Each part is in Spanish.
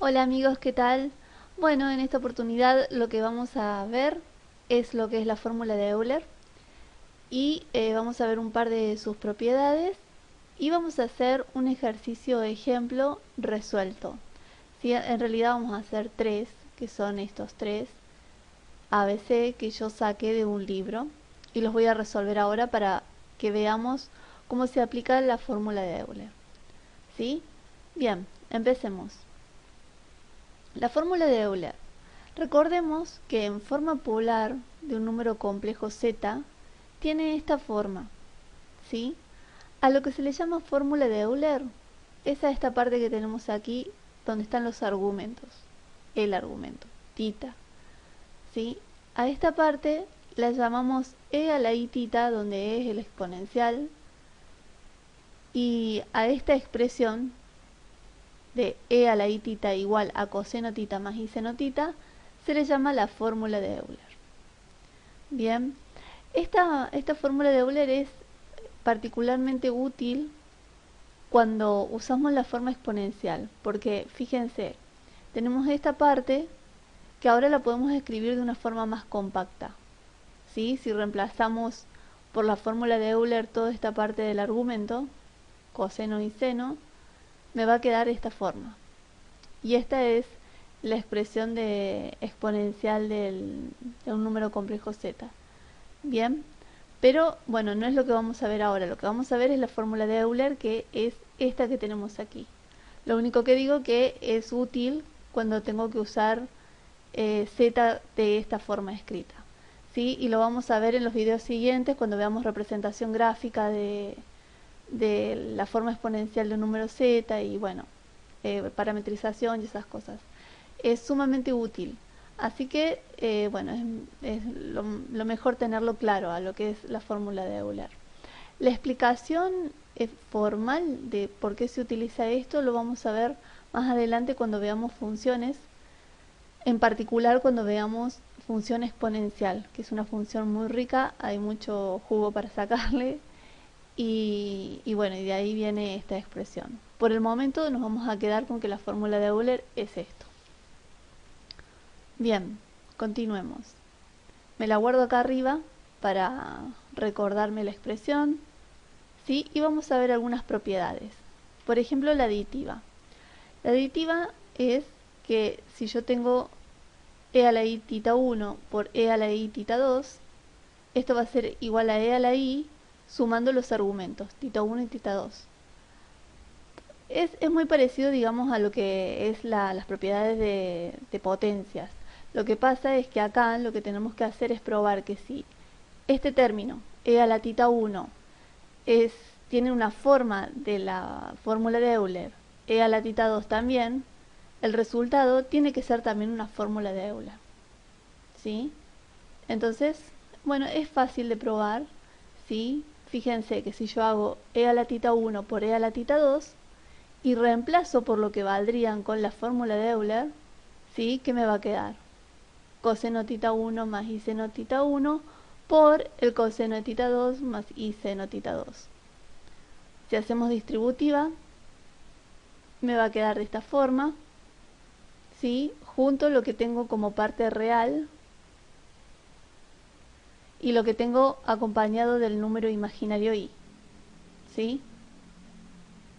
Hola amigos, ¿qué tal? Bueno, en esta oportunidad lo que vamos a ver es lo que es la fórmula de Euler y vamos a ver un par de sus propiedades y vamos a hacer un ejercicio de ejemplo resuelto. ¿Sí? En realidad vamos a hacer tres, que son estos tres ABC que yo saqué de un libro y los voy a resolver ahora para que veamos cómo se aplica la fórmula de Euler. ¿Sí? Bien, empecemos. La fórmula de Euler. Recordemos que en forma polar de un número complejo z tiene esta forma, ¿sí? A lo que se le llama fórmula de Euler es a esta parte que tenemos aquí donde están los argumentos, el argumento, tita, ¿sí? A esta parte la llamamos e a la i tita, donde es el exponencial, y a esta expresión de e a la i tita igual a coseno tita más i seno tita se le llama la fórmula de Euler. Bien, esta fórmula de Euler es particularmente útil cuando usamos la forma exponencial, porque fíjense, tenemos esta parte que ahora la podemos escribir de una forma más compacta, ¿sí? Si reemplazamos por la fórmula de Euler toda esta parte del argumento, coseno y seno, me va a quedar esta forma. Y esta es la expresión de exponencial de un número complejo z. Bien, pero bueno, no es lo que vamos a ver ahora. Lo que vamos a ver es la fórmula de Euler, que es esta que tenemos aquí. Lo único que digo que es útil cuando tengo que usar z de esta forma escrita, ¿sí? Y lo vamos a ver en los videos siguientes cuando veamos representación gráfica de la forma exponencial de un número z y bueno, parametrización y esas cosas. Es sumamente útil. Así que, bueno, es lo mejor tenerlo claro a lo que es la fórmula de Euler. La explicación formal de por qué se utiliza esto lo vamos a ver más adelante cuando veamos funciones, en particular cuando veamos función exponencial, que es una función muy rica, hay mucho jugo para sacarle y bueno, y de ahí viene esta expresión. Por el momento nos vamos a quedar con que la fórmula de Euler es esto. Bien, continuemos. Me la guardo acá arriba para recordarme la expresión, ¿sí? Y vamos a ver algunas propiedades. Por ejemplo, la aditiva. La aditiva es que si yo tengo e a la i tita 1 por e a la i tita 2, esto va a ser igual a e a la i sumando los argumentos, tita 1 y tita 2. Es muy parecido, digamos, a lo que es las propiedades de potencias. Lo que pasa es que acá lo que tenemos que hacer es probar que si este término, e a la tita 1, tiene una forma de la fórmula de Euler, e a la tita 2 también, el resultado tiene que ser también una fórmula de Euler, ¿sí? Entonces, bueno, es fácil de probar, ¿sí? Fíjense que si yo hago e a la tita 1 por e a la tita 2 y reemplazo por lo que valdrían con la fórmula de Euler, ¿sí? ¿Qué me va a quedar? Coseno tita 1 más i seno tita 1 por el coseno de tita 2 más i seno tita 2. Si hacemos distributiva, me va a quedar de esta forma, ¿sí? Junto lo que tengo como parte real y lo que tengo acompañado del número imaginario i, ¿sí?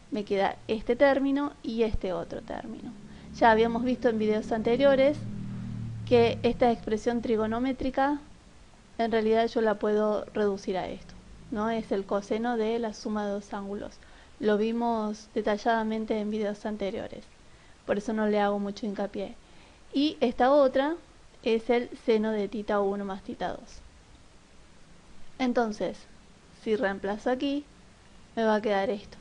Me queda este término y este otro término. Ya habíamos visto en videos anteriores que esta expresión trigonométrica en realidad yo la puedo reducir a esto, ¿no? Es el coseno de la suma de dos ángulos. Lo vimos detalladamente en videos anteriores, por eso no le hago mucho hincapié. Y esta otra es el seno de tita 1 más tita 2. Entonces, si reemplazo aquí, me va a quedar esto.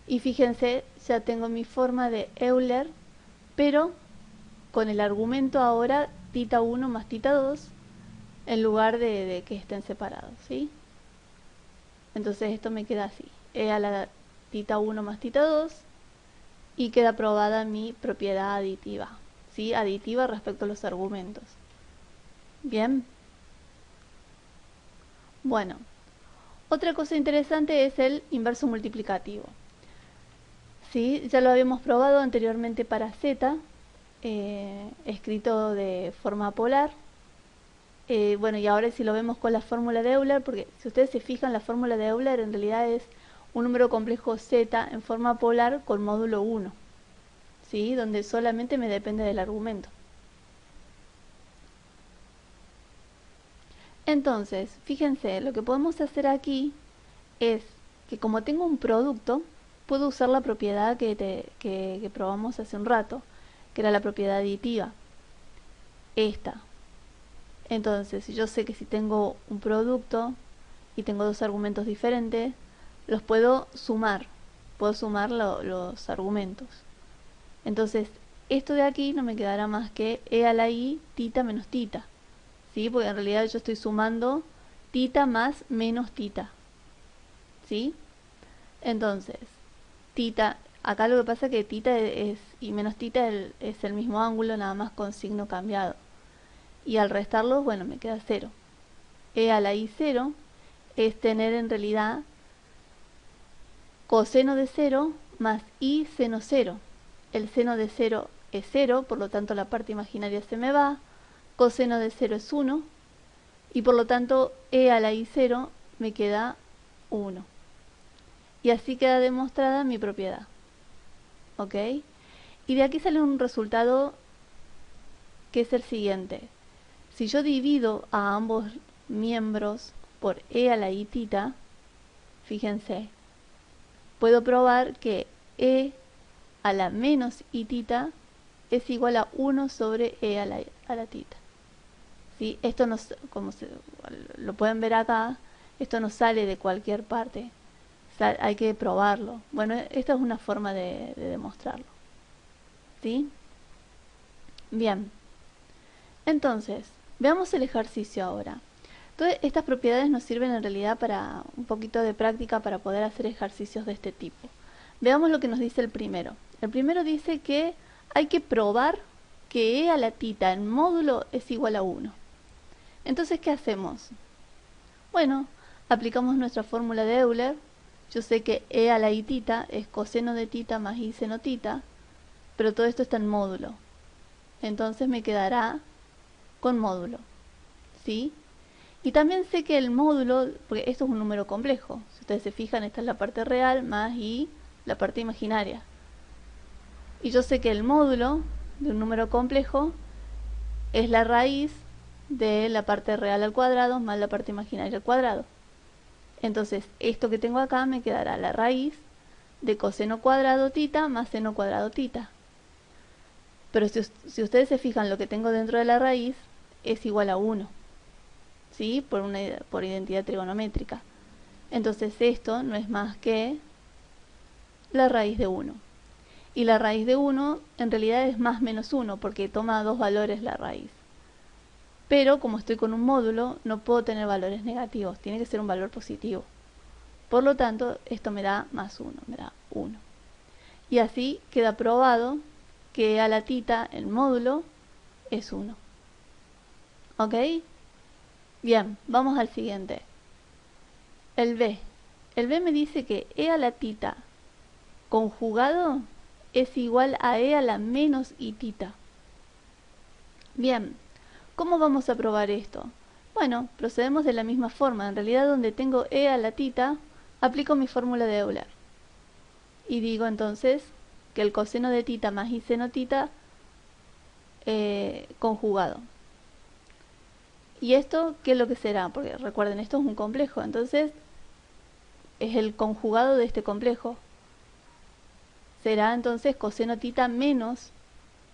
Y fíjense, ya tengo mi forma de Euler, pero con el argumento ahora tita 1 más tita 2 en lugar de que estén separados, ¿sí? Entonces esto me queda así, e a la tita 1 más tita 2 y queda probada mi propiedad aditiva, ¿sí? Aditiva respecto a los argumentos. Bien. Bueno, otra cosa interesante es el inverso multiplicativo. ¿sí? Ya lo habíamos probado anteriormente para z, escrito de forma polar. Bueno, y ahora si lo vemos con la fórmula de Euler, porque si ustedes se fijan, la fórmula de Euler en realidad es un número complejo z en forma polar con módulo 1, ¿sí? Donde solamente me depende del argumento. Entonces, fíjense, lo que podemos hacer aquí es que como tengo un producto, puedo usar la propiedad que probamos hace un rato, que era la propiedad aditiva. Esta. Entonces, yo sé que si tengo un producto y tengo dos argumentos diferentes, los puedo sumar los argumentos. Entonces, esto de aquí no me quedará más que e a la i tita menos tita, ¿sí? Porque en realidad yo estoy sumando tita más menos tita, ¿sí? Entonces, tita, acá lo que pasa es que tita y menos tita es el mismo ángulo, nada más con signo cambiado. Y al restarlos, bueno, me queda 0. E a la i 0 es tener en realidad coseno de 0 más i seno 0. El seno de 0 es 0, por lo tanto la parte imaginaria se me va. Coseno de 0 es 1. Y por lo tanto e a la i 0 me queda 1. Y así queda demostrada mi propiedad. ¿Ok? Y de aquí sale un resultado que es el siguiente. Si yo divido a ambos miembros por e a la i tita, fíjense, puedo probar que e a la menos i tita es igual a 1 sobre e a la tita. ¿Sí? Esto no, como lo pueden ver acá, esto no sale de cualquier parte. Hay que probarlo. Bueno, esta es una forma de demostrarlo. ¿Sí? Bien. Entonces, veamos el ejercicio ahora. Todas estas propiedades nos sirven en realidad para un poquito de práctica para poder hacer ejercicios de este tipo. Veamos lo que nos dice el primero. El primero dice que hay que probar que e a la tita en módulo es igual a 1. Entonces, ¿qué hacemos? Bueno, aplicamos nuestra fórmula de Euler. Yo sé que e a la i tita es coseno de tita más i seno tita, pero todo esto está en módulo. Entonces me quedará con módulo, ¿sí? Y también sé que el módulo, porque esto es un número complejo, si ustedes se fijan, esta es la parte real más i la parte imaginaria. Y yo sé que el módulo de un número complejo es la raíz de la parte real al cuadrado más la parte imaginaria al cuadrado. Entonces, esto que tengo acá me quedará la raíz de coseno cuadrado tita más seno cuadrado tita. Pero si ustedes se fijan, lo que tengo dentro de la raíz es igual a 1, ¿sí? Por identidad trigonométrica. Entonces esto no es más que la raíz de 1. Y la raíz de 1 en realidad es más menos 1, porque toma dos valores la raíz. Pero como estoy con un módulo, no puedo tener valores negativos, tiene que ser un valor positivo. Por lo tanto, esto me da más 1, me da 1. Y así queda probado que a la tita el módulo es 1. ¿Ok? Bien, vamos al siguiente. El B. El B me dice que e a la tita conjugado es igual a e a la menos i tita. Bien, ¿cómo vamos a probar esto? Bueno, procedemos de la misma forma. En realidad, donde tengo e a la tita, aplico mi fórmula de Euler. Y digo entonces que el coseno de tita más i seno tita conjugado. ¿Y esto qué es lo que será? Porque recuerden, esto es un complejo, entonces es el conjugado de este complejo. Será entonces coseno tita menos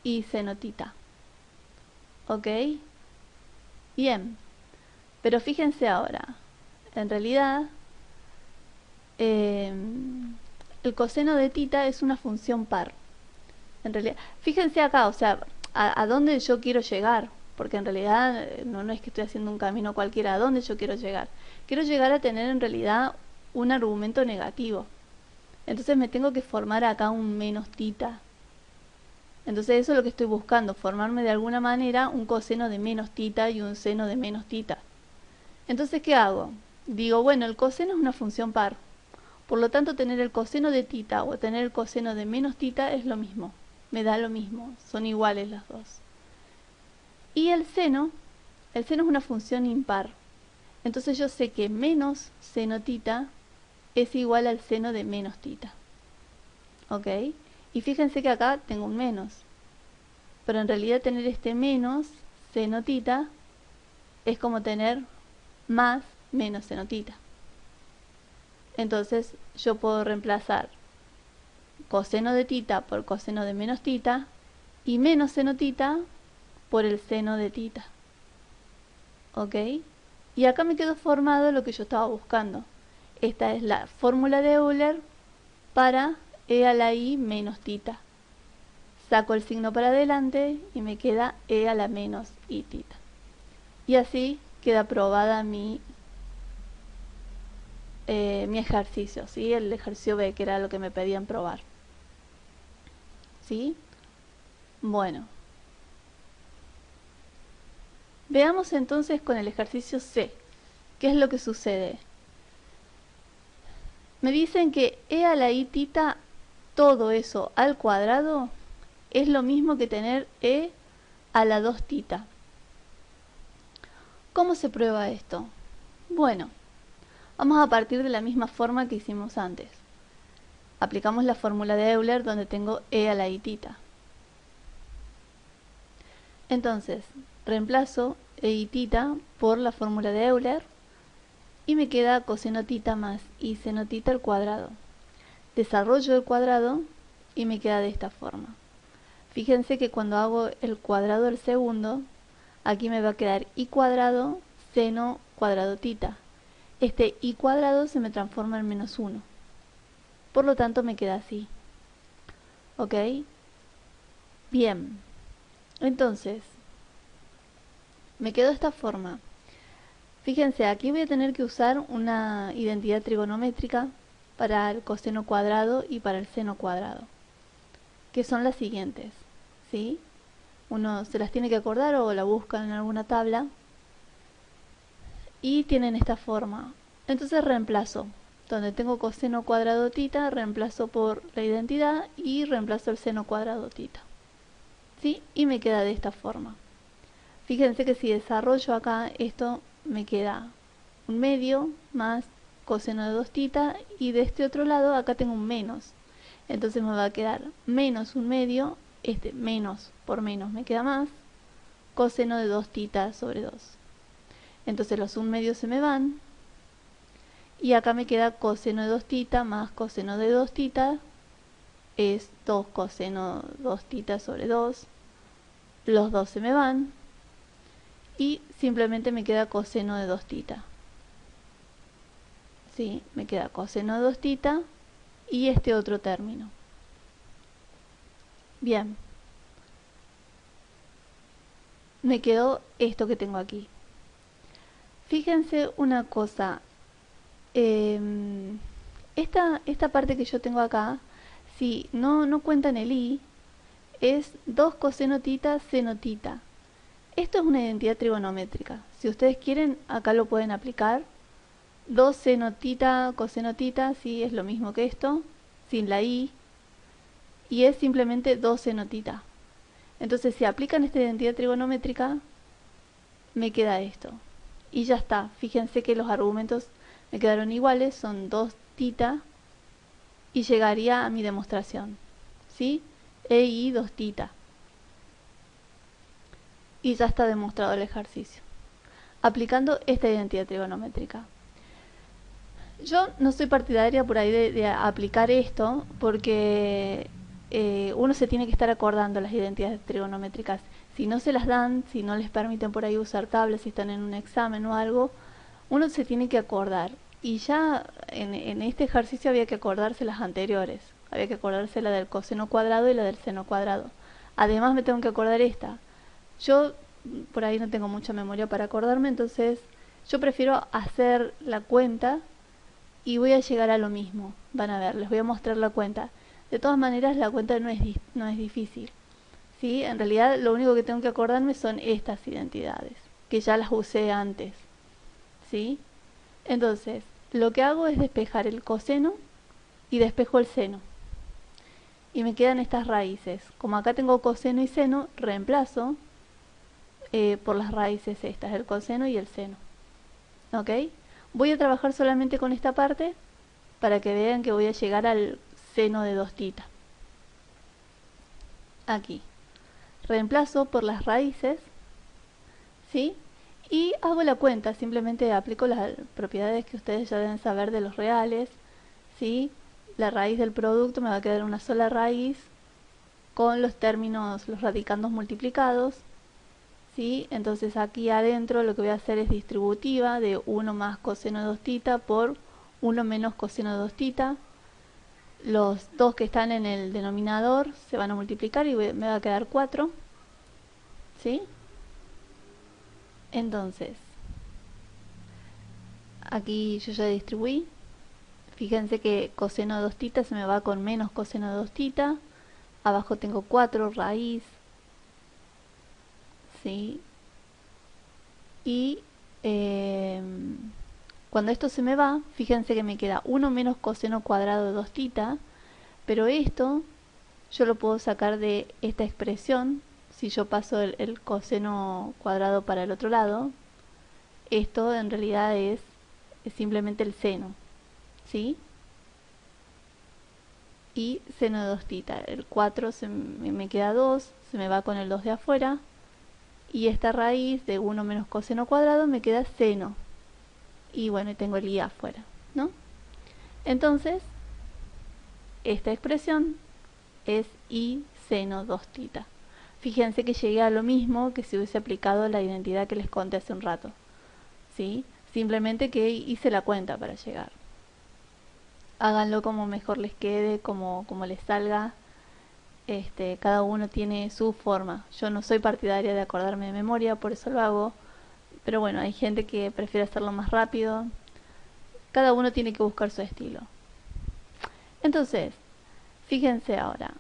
i seno tita. ¿Ok? Bien. Pero fíjense ahora, en realidad el coseno de tita es una función par. En realidad, fíjense acá, o sea, a dónde yo quiero llegar, porque en realidad no es que estoy haciendo un camino cualquiera, a dónde yo quiero llegar. Quiero llegar a tener en realidad un argumento negativo. Entonces me tengo que formar acá un menos tita. Entonces eso es lo que estoy buscando, formarme de alguna manera un coseno de menos tita y un seno de menos tita. Entonces, ¿qué hago? Digo, bueno, el coseno es una función par. Por lo tanto, tener el coseno de tita o tener el coseno de menos tita es lo mismo. Me da lo mismo, son iguales las dos. Y el seno es una función impar. Entonces yo sé que menos seno tita es igual al seno de menos tita. ¿Ok? Y fíjense que acá tengo un menos. Pero en realidad tener este menos seno tita es como tener más menos seno tita. Entonces yo puedo reemplazar coseno de tita por coseno de menos tita y menos seno tita por el seno de tita. ¿Ok? Y acá me quedó formado lo que yo estaba buscando. Esta es la fórmula de Euler para e a la i menos tita. Saco el signo para adelante y me queda e a la menos i tita. Y así queda aprobada mi ejercicio, ¿sí? El ejercicio B, que era lo que me pedían probar. ¿Sí? Bueno. Veamos entonces con el ejercicio C. ¿Qué es lo que sucede? Me dicen que e a la i tita, todo eso al cuadrado, es lo mismo que tener e a la 2 tita. ¿Cómo se prueba esto? Bueno, vamos a partir de la misma forma que hicimos antes. Aplicamos la fórmula de Euler donde tengo e a la i tita. Entonces, reemplazo e i tita por la fórmula de Euler y me queda coseno tita más i seno tita al cuadrado. Desarrollo el cuadrado y me queda de esta forma. Fíjense que cuando hago el cuadrado del segundo, aquí me va a quedar i cuadrado seno cuadrado tita. Este i cuadrado se me transforma en menos 1. Por lo tanto me queda así. ¿Ok? Bien. Entonces, me quedó de esta forma. Fíjense, aquí voy a tener que usar una identidad trigonométrica para el coseno cuadrado y para el seno cuadrado, que son las siguientes, ¿sí? Uno se las tiene que acordar o la buscan en alguna tabla y tienen esta forma. Entonces reemplazo, donde tengo coseno cuadrado tita, reemplazo por la identidad y reemplazo el seno cuadrado tita, ¿sí? Y me queda de esta forma. Fíjense que si desarrollo acá, esto me queda un medio más coseno de 2 tita y de este otro lado acá tengo un menos. Entonces me va a quedar menos un medio, este menos por menos me queda más, coseno de 2 tita sobre 2. Entonces los un medio se me van y acá me queda coseno de 2 tita más coseno de 2 tita es 2 coseno 2 tita sobre 2. Los dos se me van y simplemente me queda coseno de 2 tita. ¿Sí? Me queda coseno de 2 tita y este otro término. Bien. Me quedó esto que tengo aquí. Fíjense una cosa. Esta parte que yo tengo acá, si no cuentan el i, es 2 coseno tita seno tita. Esto es una identidad trigonométrica. Si ustedes quieren, acá lo pueden aplicar. 2 seno tita coseno tita, sí, es lo mismo que esto, sin la i, y es simplemente 2 seno tita. Entonces, si aplican esta identidad trigonométrica, me queda esto. Y ya está. Fíjense que los argumentos me quedaron iguales, son 2 tita, y llegaría a mi demostración, ¿sí? E i 2 tita. Y ya está demostrado el ejercicio, aplicando esta identidad trigonométrica. Yo no soy partidaria por ahí de aplicar esto, porque uno se tiene que estar acordando las identidades trigonométricas. Si no se las dan, si no les permiten por ahí usar tablas, si están en un examen o algo, uno se tiene que acordar. Y ya en este ejercicio había que acordarse las anteriores. Había que acordarse la del coseno cuadrado y la del seno cuadrado. Además me tengo que acordar esta. Yo por ahí no tengo mucha memoria para acordarme, entonces yo prefiero hacer la cuenta y voy a llegar a lo mismo. Van a ver, les voy a mostrar la cuenta. De todas maneras, la cuenta no es difícil, ¿sí? En realidad lo único que tengo que acordarme son estas identidades, que ya las usé antes, ¿sí? Entonces, lo que hago es despejar el coseno y despejo el seno. Y me quedan estas raíces. Como acá tengo coseno y seno, reemplazo por las raíces estas, el coseno y el seno. ¿Ok? Voy a trabajar solamente con esta parte para que vean que voy a llegar al seno de 2θ. Aquí. Reemplazo por las raíces, ¿sí? Y hago la cuenta, simplemente aplico las propiedades que ustedes ya deben saber de los reales, ¿sí? La raíz del producto me va a quedar una sola raíz con los términos, los radicandos multiplicados, ¿sí? Entonces aquí adentro lo que voy a hacer es distributiva de 1 más coseno de 2θ por 1 menos coseno de 2θ. Los dos que están en el denominador se van a multiplicar y me va a quedar 4, ¿sí? Entonces, aquí yo ya distribuí. Fíjense que coseno de 2θ se me va con menos coseno de 2θ. Abajo tengo 4 raíz, ¿sí? Y cuando esto se me va, fíjense que me queda 1 menos coseno cuadrado de 2θ, pero esto yo lo puedo sacar de esta expresión. Si yo paso el coseno cuadrado para el otro lado, esto en realidad es simplemente el seno, ¿sí? Y seno de 2θ, el 4 me queda 2, se me va con el 2 de afuera, y esta raíz de 1 menos coseno cuadrado me queda seno, y bueno, tengo el i afuera, ¿no? Entonces, esta expresión es i seno 2θ. Fíjense que llegué a lo mismo que si hubiese aplicado la identidad que les conté hace un rato, ¿sí? Simplemente que hice la cuenta para llegar. Háganlo como mejor les quede, como les salga. Cada uno tiene su forma. Yo no soy partidaria de acordarme de memoria, por eso lo hago. Pero bueno, hay gente que prefiere hacerlo más rápido. Cada uno tiene que buscar su estilo. Entonces, fíjense ahora.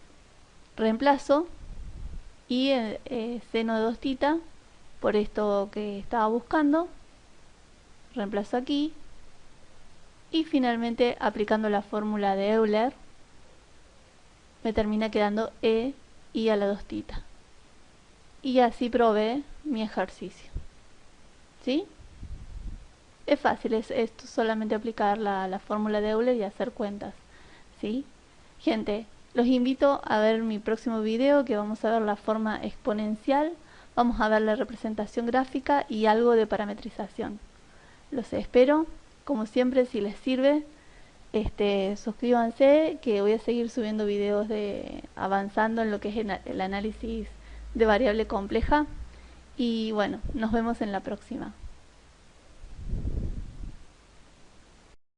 Reemplazo y seno de 2θ por esto que estaba buscando. Reemplazo aquí. Y finalmente, aplicando la fórmula de Euler, me termina quedando e i a la 2θ. Y así probé mi ejercicio. ¿Sí? Es fácil, es solamente aplicar la fórmula de Euler y hacer cuentas. ¿Sí? Gente, los invito a ver mi próximo video, que vamos a ver la forma exponencial, vamos a ver la representación gráfica y algo de parametrización. Los espero. Como siempre, si les sirve, suscríbanse, que voy a seguir subiendo videos avanzando en lo que es el análisis de variable compleja. Y bueno, nos vemos en la próxima.